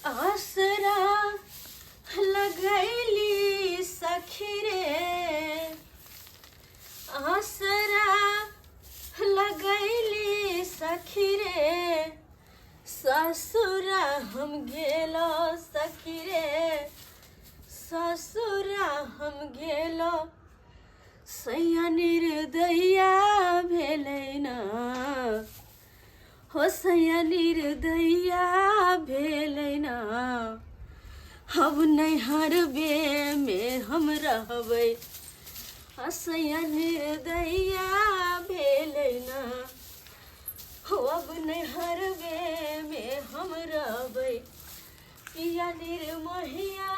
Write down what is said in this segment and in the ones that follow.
आसरा लगैली सखी रे, आसरा लगैली सखी रे, ससुरा हम गेलो सखी रे, ससुरा हम गेलो सैया निर्दया भेलै ना, हो सैया निर्दया भेलै ना, अब नैहरबे में हम रहबै, सैया निर्दया भेलै ना, हो अब नैहरबे में हम रहबै, पिया निर्मोहिया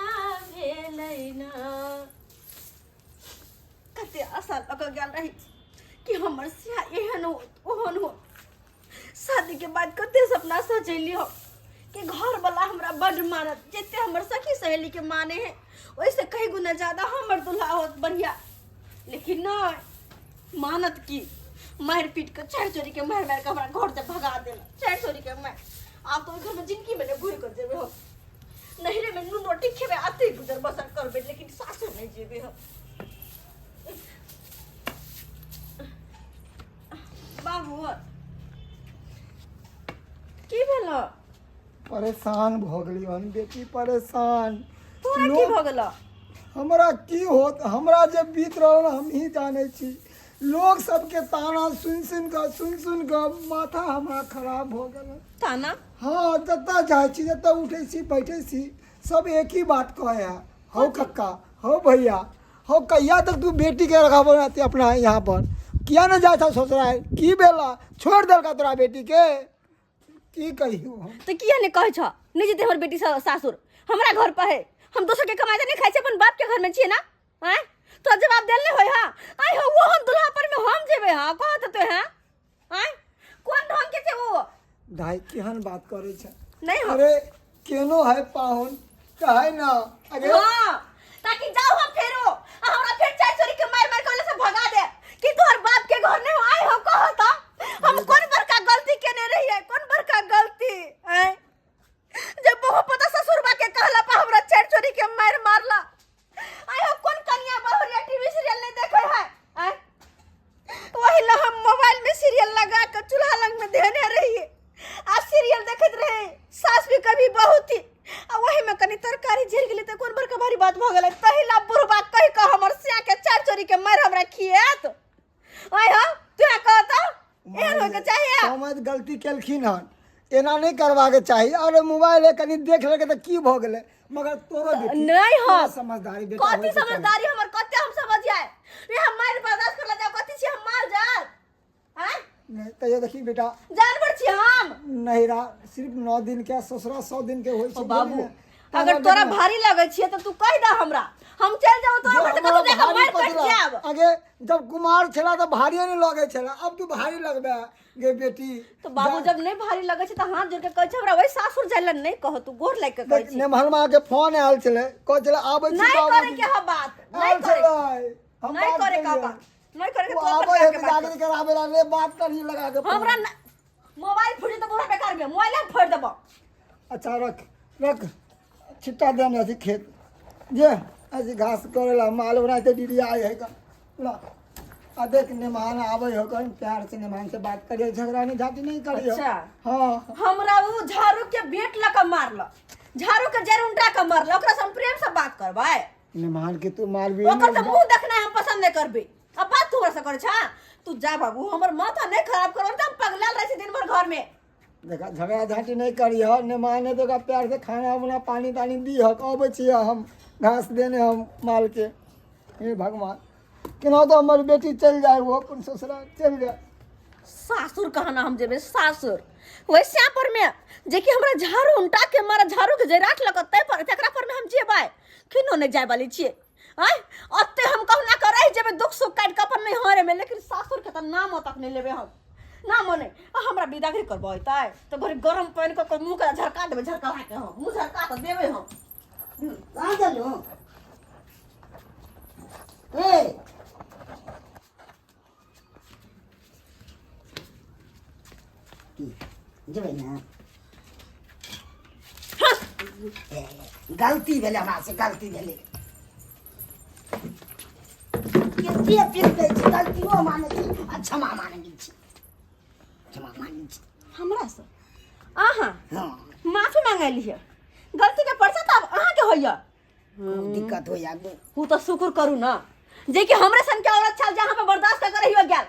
भेलै ना। कते आशा लग गेल रही कि हमर सिया एहन हो ओहन हो। शादी के बाद कते सपना सजैली हो कि घर वाला हमरा बड़ मानत, जते हमर सखी सहेली के माने है वैसे कई गुना ज्यादा हमर दुल्हा होत बढ़िया, लेकिन नहीं मानत की मार पीट के चार चोरी के मार मार के हमरा घर से भगा देला, चार चोरी के मार। आप तो घर में जिंदगी में घुर कर जेबे हो, नहिरे में नून रोटी खेबे आते गुजर बसर करबे, लेकिन सासुर नहीं जेबे हो। बाबू की भेलो? परेशान भ गेली हन बेटी, परेशान। तोरा की भ गेलो? हमरा की होत, हमरा जे बीत रहल हम ही जाने छी। लोग सबके ताना सुन सुन के माथा हमरा खराब हो गेल। ताना? हाँ, जतऽ जाइ छी जतऽ उठे छी बैठे छी सब एक ही बात कहे है, हो कक्का, हो भैया, हो कहिया तक तू बेटी के रखाबो रहती अपना यहाँ पर, किया न जाए था ससुराल, की बेला छोड़ देलका तोरा बेटी के, की कहियो हम। तो किया ने कहै छ नहीं जेते हमर बेटी सासुर, हमरा घर पर है, हम दोसर के कमाई नहीं खाइ छै, अपन बाप के घर में छिए ना। हैं तो जवाब देले होय हां, आई हो वो हम दुल्हा पर में हम जेबे हां, कहत तो है हैं कोन ढंग के छै वो? भाई केहन बात करे छै? नहीं हो अरे केनो है पाहुन कहे ना, अरे हां ताकि जाओ हम फेरो हमरा फिर चाय चोरी के मार मार के वाला से भगा दे कि तोहर बाप के घर नहीं आई हो, कहत हम कौन बड़का गलती केने रही है, कौन बड़का गलती है जब बहु पता ससुरबा के कहला पर हमरा चार चोरी के मार मारला। आई हो कौन कन्या बहुरिया टीवी सीरियल नहीं देखे है, वही ला हम मोबाइल में सीरियल लगा कर चूल्हा लग में देने रही है, आज सीरियल देखत रहे, सास भी कभी बहू थी, आ वही में कनी तरकारी झिर गेली त कोन बड़का भारी बात भ गेलै, तहिला बुढ़बा कहि क हमर सिया के चार चोरी के मार हमरा खियात। आई हो तू कहत एहन होय के चाहिए, समझ गलती केलखिन हन, एना नहीं करवा के चाहिए। अरे मोबाइल है कनी देख लेके त की भ गेलै, मगर तोरो बेटी नहीं हो समझदारी बेटा, कथी समझदारी हमर कते हम समझ जाए रे, हम मार बर्दाश्त कर जाओ, कथी छी हम मार जात हैं? नहीं तैयो देखी बेटा, जानवर छी हम नहीं रहा सिर्फ 9 दिन के, ससुरा 100 दिन के होय छै। बाबू अगर तोरा भारी लगे छिए त तू कह दे हमरा, हम चल जाऊ तोरा घर से कतौ जाके मार पट जाब। आगे जब कुमार छला त भारी नहीं लगे छला, अब तू भारी लगबे गे बेटी। तो बाबू जब नहीं भारी लगे छै त हाथ जोड़ के कह छै हमरा वही सासुर जाइला नहीं कह, तू गोर लाग के कह छी। नेमहलमा के फोन आयल छले, कह छले आबै छी नहीं करे के ह बात, नहीं करे नहीं करे का बात, नहीं करे के तो आबै है जागरी कराबे ला ले बात करी लगा के हमरा मोबाइल फुट त पूरा बेकार में मोबाइल फोड़ देबो। अच्छा रख छिट्टा दे हमरा खेत जे ऐसे घास करेला माल बनाते दीदी आए है का ला आ देख नेमान आवे हो कर प्यार से नेमान से बात करिए, झगड़ा नहीं झाटी नहीं करिए। अच्छा हां हमरा वो झाड़ू के बेट ल के मारल, झाड़ू के जड़ उल्टा के मारल, ओकरा से हम प्रेम से बात करबै। नेमान के तू मार भी ओकर त मुंह देखना हम पसंद नहीं करबे, अब बात तू से करे छा, तू जा बाबू हमर माथा नहीं खराब करो, हम पगलाल रहे दिन भर घर में। देखा झगड़ा झाटी नहीं करिए, नेमान तो का प्यार से खाना बना पानी तानी दी हो, आबै छी हम घास देने हम माल के। हे भगवान केना तो हमारी बेटी चल जाए, वो अपन ससुरा चल जाए। सासुर कहना हम जेबे सासुर वैसे पर में जे कि हमरा झाड़ू उल्टा के मारा, झाड़ू के जे राख लगतै पर तकरा पर में हम जेबै किनो नहीं जाय वाली छिए। हैं अत्ते हम कहना करे जेबे दुख सुख काट के अपन नहीं हरे में, लेकिन सासुर के त नाम तक नहीं लेबे हम, ना मने हमरा विदागरी करबै तै तो भरी गरम पानी के मुंह के झरका देबे, झरका के हम मुंह झरका के देबे हम। कहाँ चलो ए जेबै ना गलती भेले हमरा से गलती भेले के पीट दे छी गलतियो माने छी आ क्षमा माने छी क्षमा माने छी हमरा से आहा हां माफी मांगे लिया गलती के पश्चाताप अहाँ के होइया दिक्कत हो या हु तो शुक्र करू ना जे कि हमरे सन के औरत छल जहां पे बर्दाश्त कर रही हो गेल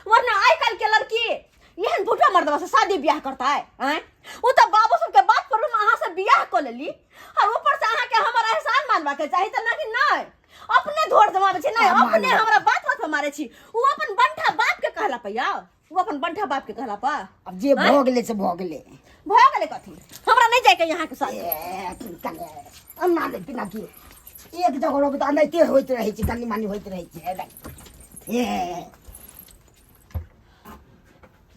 वरना आइ काल के लड़की यहन भूटा मर्दवा से शादी ब्याह करता है हैं उ तो बाबू सब के बात पर अहाँ से ब्याह कर लेली और ऊपर से अहाँ के हमर एहसान मानबा के चाही त ना कि नहीं अपने धोर दबावे छी नहीं अपने हमरा बात बात पे मारे छी उ अपन बंठा बाप के कहला पया उ अपन बंठा बाप के कहला पा अब जे भ गेले से भ गेले कथी हमरा नहीं जाय के यहाँ के साथ अन्ना ले बिना की एक जगह रहबे त अनैते होइत रहै छी कनी मानी होइत रहै छी ए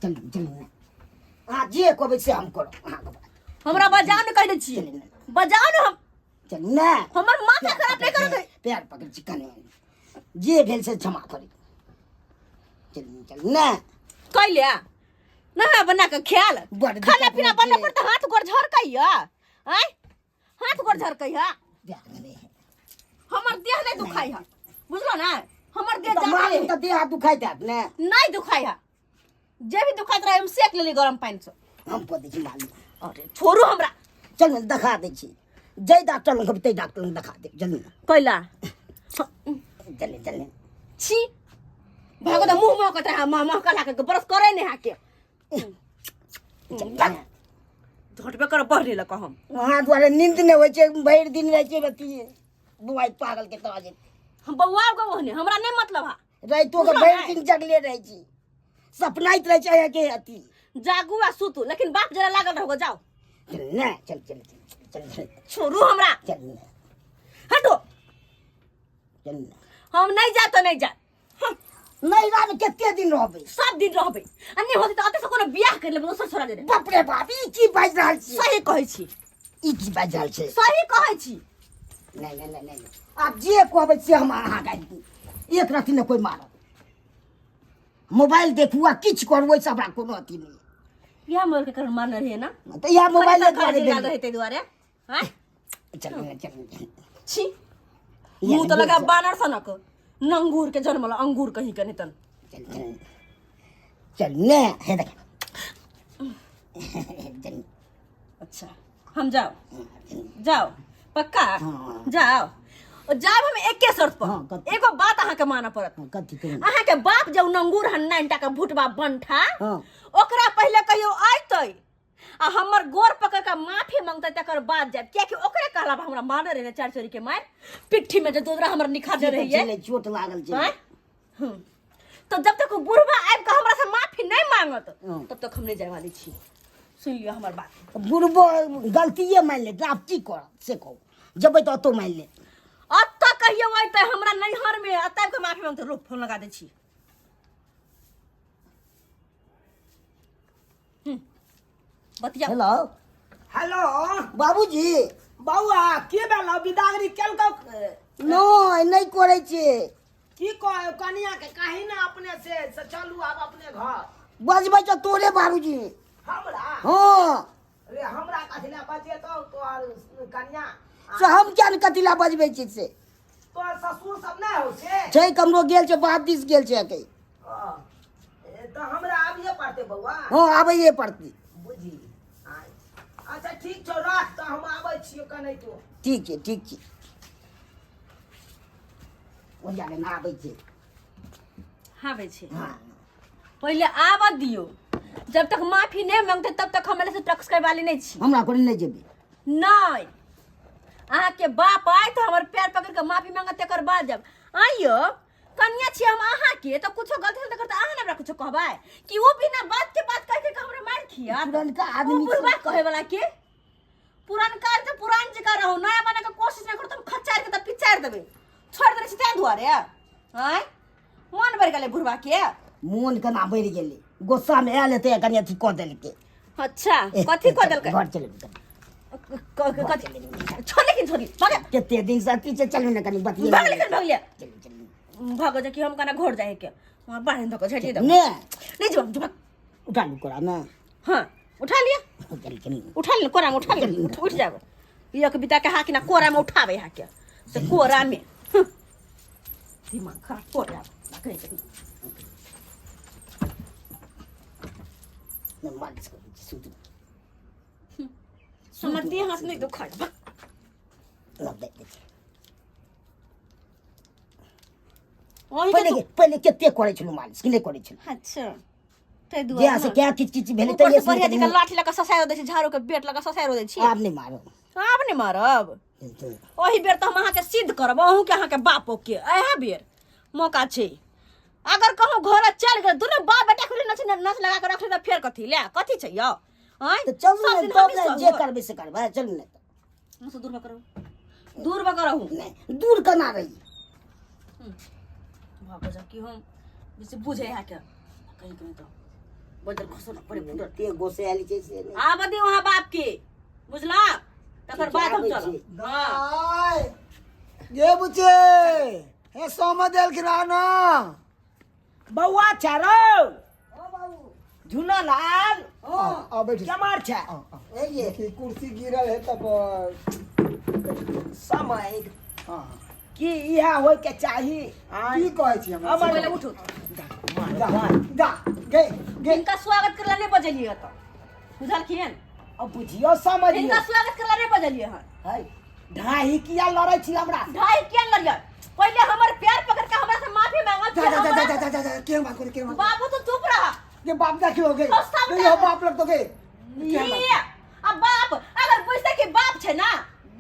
चल चल हां जे कहबे से हम करो हां हमरा बजाओ ने कह दे छी बजाओ ने हम चल ना हमर माथा खराब नहीं करो पैर पकड़ छी कने जे भेल से क्षमा करी चल चल ना कैले ना बना के ख्याल खाना पीना बनने पर तो हाथ गोड़ झरकैया हैं हाथ गोड़ झरकैया हमर देह नहीं दुखाई है बुझलो ना हमर देह जाने त देह दुखाई तात ने नहीं दुखाई है जे भी दुखात रहे हम सेक लेली गरम पानी से हम को दे छी मालूम अरे छोड़ू हमरा चल मैं दिखा दे छी जय डॉक्टर लग ते डॉक्टर लग दिखा दे जल्दी कैला चले चले छी भागो त मुंह में कतरा मामा कला के बरस करे नहीं हाके झटबे कर पढ़ले ल कहम वहां द्वारे नींद ने होय छै भर दिन रह छै बती बुआई पागल के तरह जे हम बउआ गो ओहने हमरा नहीं मतलब हा राइतो के भर दिन जगले रह छी सपनाइत रह छै के अति जागू आ सुतू लेकिन बाप जरा लागल रहो जाओ चल ना चल चल चल छोड़ू हमरा चल हटो चल हम नहीं जा तो नहीं जा नहीं रात केते दिन रहबे सब दिन रहबे अन्य होते तो आते से कोनो बियाह कर लेबे दोसर छोड़ा दे दे बाप रे बाप ई की बाज रहल छी सही कहै छी ई की बाज रहल छै सही कहै छी नहीं नहीं नहीं नहीं आप जे कहबै से हम अहाँ गाय एक राति न कोई मारब मोबाइल देखुआ किछ करबै से हमरा कोनो अथी नहीं या मोर के कर मारने रहे ना तो या मोबाइल द्वारे याद रहते द्वारे हैं चल चल छी मुंह तो लगा बानर सनक नंगूर के जन्मला अंगूर कहीं के नितन चल चल चल ने हे देख चल अच्छा हम जाओ जाओ पक्का हाँ। जाओ और जाब हम एके शर्त पर हाँ, कथी? एगो बात अहाँ के मानऽ पड़त कथी करू अहाँ के बाप जब नंगूर हन्ना का भुटबा बनठा हाँ। ओकरा पहले कहियो आइतै आ हमर गोर पकड़ के माफी मांगतै तकर बाद जाब किया कि ओकरे कहला हमरा मारे रहे चार चोरी के मार पिट्ठी में जे दोदरा हमर निखार दे रही है चोट लागल छै तो जब तक बुढ़वा आबि के हमरा से माफी नहीं मांगत हाँ। तब तक हम नहीं जाए वाली छी सुन लियो हमर बात बुढ़बो गलतीये मान ले आप की कर से कहू जबै तो तो मान ले अत्ता कहियो आइतै हमरा नैहर में अतैब के माफी मांगतै रुक फोन लगा दै छी बतिया हेलो हेलो बाबूजी बौआ के बेला बिदागरी केलको नहीं करे छै की कह कनिया के कहीं ना अपने से चलू आब अपने घर बजबै तो तोरे बाबूजी हमरा हाँ रे हमरा कथिला बजे तो तोर कनिया से हम क्या कथी ला बजबै छी से तोर ससुर सब नहीं हो छे छै कमरो गेल छै बात दिस गेल छै के तो हमरा आबिए पड़ते बौआ हाँ आबैये पड़ती बुझी अच्छा ठीक छौ राख तो हम आबै छियै कनै तो ठीक छै ओ जाने ना आबै छै हावे छे हाँ पहले आवा दियो जब तक माफी नहीं मांगते तब तक हम से टक्स के वाली नहीं छी हमरा कोनी नहीं जेबै नहीं अहाँ के बाप आए तो हमर पैर पकड़ के माफी मांगत तकर बाद जब आइयो कन्या छी हम अहाँ के तो कुछो गलती न करत अहाँ हमरा कुछो कहबै कि वो बिना बात के बात कह के हमरा मार खिया पुरनका आदमी बुढ़वा कहे वाला के पुरानका तो पुरान जगह रहो नया बने के कोशिश नहीं करो तुम खच्चार के तो पिचार देबे छोड़ देने छी तै दुआरे हैं मन भर गेले बुढ़वा के मोन केना बढ़ि गेलै गुस्सा में आयल हेतै कनी अथी कऽ देलकै अच्छा कथी कह देलकै घर चलबै छोड़ लेकिन छोड़ी भागे कते दिन से पीछे चलू ने कनी बतिये भाग लेकिन भाग ले चलू चलू भागो जा कि हम कना घर जाए के वहां बाहर धको झटी दो ने नहीं जो भाग उठा लू कोरा ना हां उठा लिया चल चल उठा ले कोरा उठा ले उठ जाओ एक बिता के हाकि ना कोरा में उठावे हाके से कोरा में दिमाग खराब कोरा करे के न मालिश कर सुत हमर देह हाथ नहीं दुखाय लब दे ओही पहले केते करे छलु मालिश कि नहीं करे छलु अच्छा ते दुआ जे से क्या किछ भेले तो त ये बढ़िया जका लाठी लगा ससायो दै छी झाड़ू के बेट लगा ससायो दै छी आप नहीं मारो आप नहीं मारब ओही बेर तो हम अहाँ के सिद्ध करब अहूँ के अहाँ के बापो के एहा बेर मौका छै अगर कहूँ घर चल गए दुनू बाप बेटा खुली नच लगा के रख ले त फेर कथी ले कथी छै यो हैं तो चल ने तो जे करबे से करबे चल ने मुंह से दूर में करो नहीं दूर करना रही बाप जा कि हम जैसे बुझे है के कहीं कहीं तो बदल घसो न पड़े फुट ते गोसे आली छै से आ बदी वहां बाप के बुझला तकर बाद हम चल दाई ये बुचे हे सोमा देल के ना बौआ चारो ओ बाबू झुना लाल आ बैठ क्या मार छा ए ये देखी कुर्सी गिरल है तब समय हां कि इहा होय के चाही की कहै छी हम हमर पहले उठो जा गे गे इनका स्वागत करला नहीं बजलिए तो बुझल खियन अब बुझियो समझ इनका स्वागत करला नहीं बजलिए हन है ढाई किया लड़ै छी हमरा ढाई क्या लड़िया पहले हमर पैर पकड़ के हमरा से माफी मांगत जा के बात करे के बात बाबू तो चुप रहा ये बाप देखियो गे और सब ये बाप लग तो गे ये अब बाप अगर बुझते कि बाप छे ना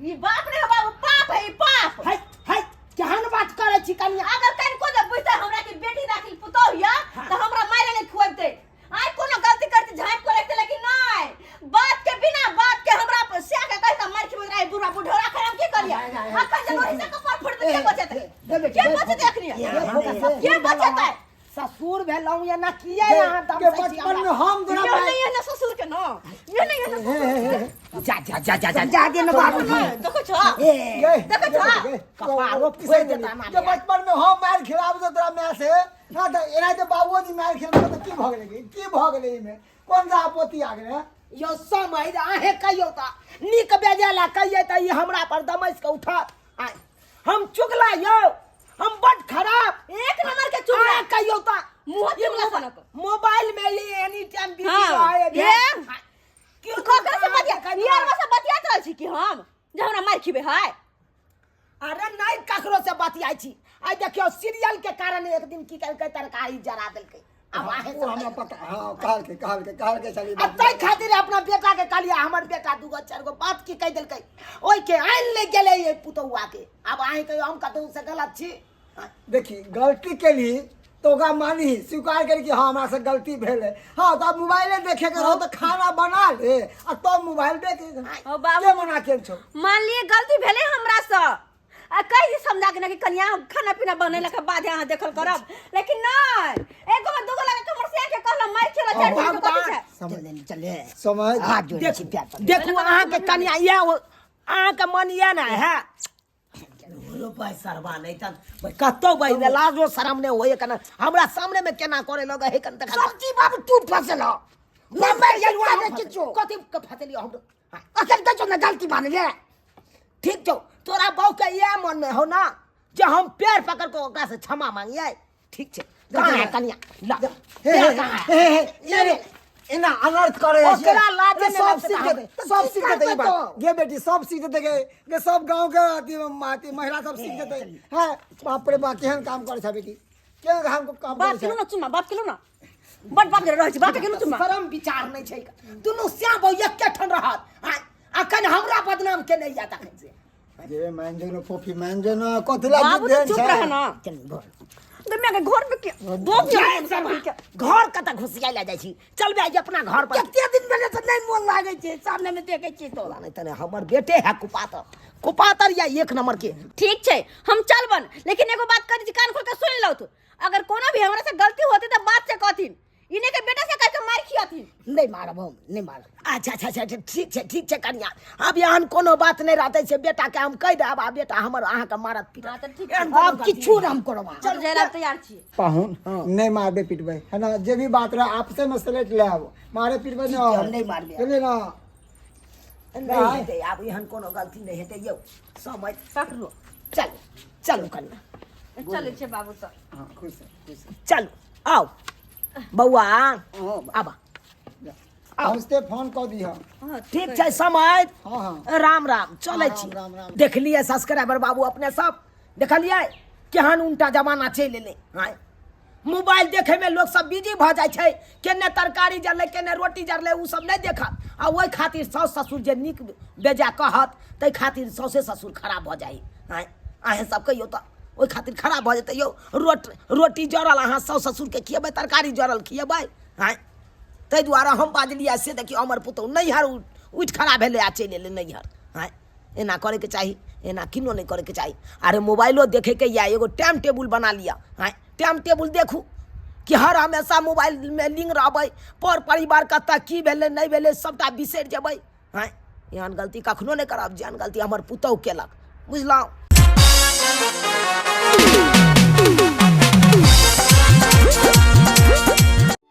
ये बाप नहीं हो बाबू पाप है पाप है है केहन बात करे छी कनिया अगर कहीं को जब बुझते हमरा की बेटी राखी पुतो हिया तो हमरा मारे नहीं खुआबते आइ कोनो गलती करती झांप को रखते लेकिन नहीं बात के बिना बात के हमरा से के कहता मार के बदराई बुढ़ा बुढ़ा कर हम की करिया अखन जब हिस्सा का पर फुट के बचते के बचते देखनी के बचते ससुर भेलौ या ना किया यहां दम के बचपन में हम ये दोनों नहीं है ना ससुर के ना ये नहीं है ना जा दे न बाबू देखो छो ए देखो छो कपारो फुई देता ना के बचपन में हम मार खिलाब दे तोरा मैं से हां तो एना तो बाबूजी मार खेल तो की भ गेलै की भ गेलै में कौन सा आपत्ति आ गेलै यो समय आहे कहियो ता निक बेजाला कहिए त ई हमरा पर दमस के उठा हम चुगला यो हम बड़ खराब एक नंबर के चुगला कहियो ता मुंह चुगला सनक मोबाइल में ये एनी टाइम बिजी हाँ, है ये क्यों खोकरा से बतिया यार से बतियात रहल छी कि हम जे हमरा मार खिबे है अरे नहीं ककरो से बतियाई छी आई देखियो सीरियल के कारण एक दिन की कर के तरकारी जरा देलकै अब आहे वो हमरा पता हां काल के चली अब तै खातिर अपना बेटा के कहलिया हमर बेटा दूगो चार गो बात की कह देलकै ओइ के आइन ले गेलै ये पुतौआ के अब आहे के हम कतौ से गलत छी देखी गलती के लिए तो का मानी स्वीकार करी कि हाँ हमरा से गलती भेल है हाँ तो मोबाइल देखे के रहो तो खाना बना ले और तो मोबाइल देखे ओ बाबू के मना के छो मान लिए गलती भेले हमरा से आ कहि समझा के ना कि कन्या खाना पीना बनेला के बाद यहाँ देखल करब लेकिन नहीं एगो में दूगो लगा कमर से के कहला मार खेला चाहे तो कथि छै चले समझ हाथ जोड़े छी प्यार देखू अहाँ के कन्या ये अहाँ के मन ये ना है रो भाई सरवा नहीं त कतो भाई लाजो शरम ने होए कना हमरा सामने में केना करे लगे हे कन देखा सब्जी बाबू तू फसलो नंबर जलवा दे किछो कथि के फसली हम असल तो न गलती मान ले ठीक छो तोरा बहु के ये मन में हो ना जे हम पैर पकड़ के ओकरा से क्षमा मांगिए ठीक छे कन्या ला ये इना अनर्थ करे ओकरा लाज ने सब सीख देते ये बात ये बेटी सब सीख देते के सब गांव के आती महिला सब सीख देते हां बाप रे बा केहन काम करे छ बेटी के हमको काम बात करे केलु ना चुम्मा बात केलु ना बड़ बाप के रहै छै बात केलु चुम्मा शरम विचार नहीं छै दुनु श्याम बहु एके ठन रहत अखन हमरा बदनाम के नहीं जाता खै से जे मान जो न फोफी मान जो न कथला बाबू तो चुप रह ना चल घर दुनिया के घर में के दो घर कत घुसिया ले जाय छी चल बे अपना घर पर कते दिन भेले त नहीं मोन लागे छै सामने में देखे छी तो नहीं तने हमर बेटे है कुपातर या एक नंबर के ठीक छै हम चलबन लेकिन एगो बात कर कान खोल के सुन लो तू अगर कोनो भी हमरा से गलती होती त बात से कहथिन इने के बेटा से कह के मार खियाथिन नहीं मारब हम नहीं मार अच्छा ठीक छै कन्या अब यहाँ कोनो बात नहीं रहते से बेटा के हम कह देब आ बेटा हमर अहाँ के मारत हां पीटत त ठीक अब किछु हम करब चल जेला तैयार छी पाहुन नहीं मारबे पिटबे है ना जे भी बात रहा आपसे में सेलेक्ट ले आओ मारे पिटबे हम नहीं मारबे चले ना नहीं हेतै आब एहन कोनो गलती नहीं हेतै यौ समय पकड़ो चल चलू कन्या चले छे बाबू तो हाँ खुश है खुश है चलू आओ बौआ हाँ आबा पहुँचते फोन कऽ दिह ठीक छै समय हाँ हाँ राम राम चले राम, छी राम, राम। देखलिए सब्सक्राइबर बाबू अपने सब देखलिए केहन उल्टा जमाना चलि एलै हाँ मोबाइल देखे में लोग सब बिजी भ जाय छै केने तरकारी जरले केने रोटी जरले उ सब नहीं देखत आ ओहि खातिर सास ससुर जे नीक बेजा कहत तै खातिर सौसे ससुर खराब भ जाई हाँ अहें सब कहियो त ओहि खातिर खराब भ जेतै यौ रोटी जरल अहाँ सास ससुर के खियेबै तरकारी जरल खियेबै हाँ ताहि दुआरे हम बाजलिए से देखियो हमर पुतहु नैहर उठि खड़ा भेलै आ चलि एलै नैहर हाँ एना करैके चाही एना किनो नहीं करैके चाही अरे मोबाइलो देखेके या एगो टाइम टेबुल बना लिया हाँ टाइम टेबुल देखू कि हर हमेशा मोबाइल में लिंक रहबै पर परिवार कतऽ की भेलै नहीं भेलै सबटा बिसरि जेबै हाँ एहन गलती कखनो नहीं करब जेहन गलती हमर पुतहु केलक बुझलहुँ